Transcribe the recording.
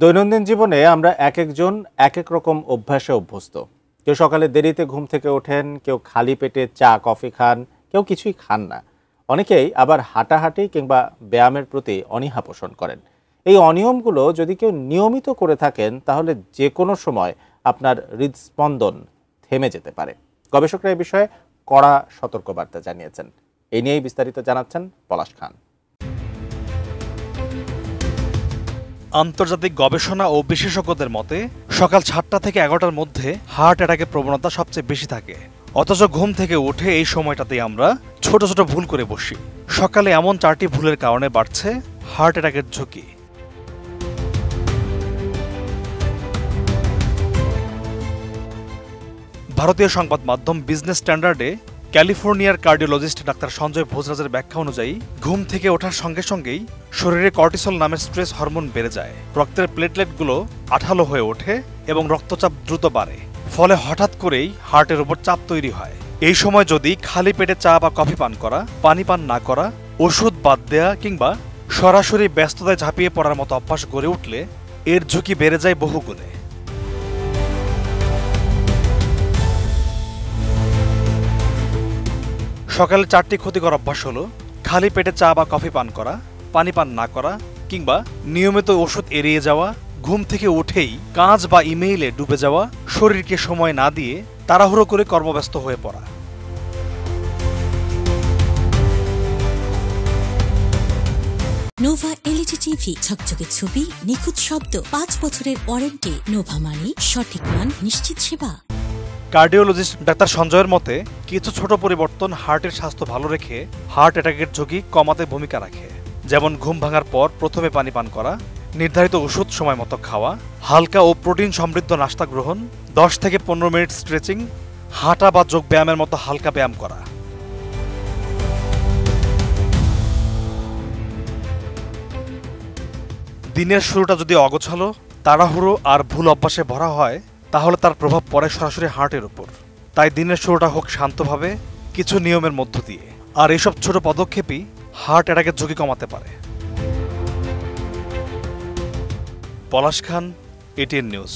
দৈনন্দিন জীবনে আমরা একজন এক এক রকম অভ্যাসে অভ্যস্ত। কেউ সকালে দেরিতে ঘুম থেকে ওঠেন, কেউ খালি পেটে চা কফি খান, কেউ কিছুই খান না। অনেকেই আবার হাঁটাহাঁটি কিংবা ব্যায়ামের প্রতি অনীহা পোষণ করেন। এই অনিয়মগুলো যদি কেউ নিয়মিত করে থাকেন তাহলে যে কোনো সময় আপনার হৃদস্পন্দন থেমে যেতে পারে। গবেষকরা এই বিষয়ে কড়া সতর্কবার্তা জানিয়েছেন। এই নিয়েই বিস্তারিত জানাচ্ছেন পলাশ খান। আন্তর্জাতিক গবেষণা ও বিশেষজ্ঞদের মতে সকাল 7টা থেকে 11টার মধ্যে হার্ট অ্যাটাকের প্রবণতা সবচেয়ে বেশি থাকে। অথচ ঘুম থেকে উঠে এই সময়টাতেই আমরা ছোট ছোট ভুল করে বসি। সকালে এমন 4টি ভুলের কারণে বাড়ছে হার্ট অ্যাটাকের ঝুঁকি। ভারতীয় সংবাদ মাধ্যম বিজনেস স্ট্যান্ডার্ডে ক্যালিফোর্নিয়ার কার্ডিওলজিস্ট ডাক্তার সঞ্জয় ভোজরাজের ব্যাখ্যা অনুযায়ী ঘুম থেকে ওঠার সঙ্গে সঙ্গেই শরীরে কর্টিসল নামের স্ট্রেস হরমোন বেড়ে যায়। রক্তের প্লেটলেটগুলো আঠালো হয়ে ওঠে এবং রক্তচাপ দ্রুত বাড়ে। ফলে হঠাৎ করেই হার্টের উপর চাপ তৈরি হয়। এই সময় যদি খালি পেটে চা বা কফি পান করা, পানি পান না করা, ওষুধ বাদ দেয়া কিংবা সরাসরি ব্যস্ততায় ঝাঁপিয়ে পড়ার মতো অভ্যাস গড়ে উঠলে এর ঝুঁকি বেড়ে যায় বহুগুণে। সকালে 4টি ক্ষতিকর অভ্যাস হলো খালি পেটে চা বা কফি পান করা, পানি পান না করা কিংবা নিয়মিত ওষুধ এড়িয়ে যাওয়া, ঘুম থেকে উঠেই কাজ বা ইমেইলে ডুবে যাওয়া, শরীরকে সময় না দিয়ে তাড়াহুড়ো করে কর্মব্যস্ত হয়ে পড়া। নোভা এলইডি টিভি, ঝকঝকে ছবি, নিখুঁত শব্দ, 5 বছরের ওয়ারেন্টি। নোভা মানে সঠিক মান, নিশ্চিত সেবা। কার্ডিওলজিস্ট ডাক্তার সঞ্জয়ের মতে কিছু ছোট পরিবর্তন হার্টের স্বাস্থ্য ভালো রেখে হার্ট অ্যাটাকের ঝুঁকি কমাতে ভূমিকা রাখে। যেমন ঘুম ভাঙার পর প্রথমে পানি পান করা, নির্ধারিত ওষুধ সময় মতো খাওয়া, হালকা ও প্রোটিন সমৃদ্ধ নাস্তা গ্রহণ, 10 থেকে 15 মিনিট স্ট্রেচিং, হাঁটা বা যোগ ব্যায়ামের মতো হালকা ব্যায়াম করা। দিনের শুরুটা যদি অগোছালো, তাড়াহুড়ো আর ভুল অভ্যাসে ভরা হয় তাহলে তার প্রভাব পড়ে সরাসরি হার্টের উপর। তাই দিনের শুরুটা হোক শান্তভাবে, কিছু নিয়মের মধ্য দিয়ে। আর এইসব ছোট পদক্ষেপই হার্ট অ্যাটাকের ঝুঁকি কমাতে পারে। পলাশ খান, এটিএন নিউজ।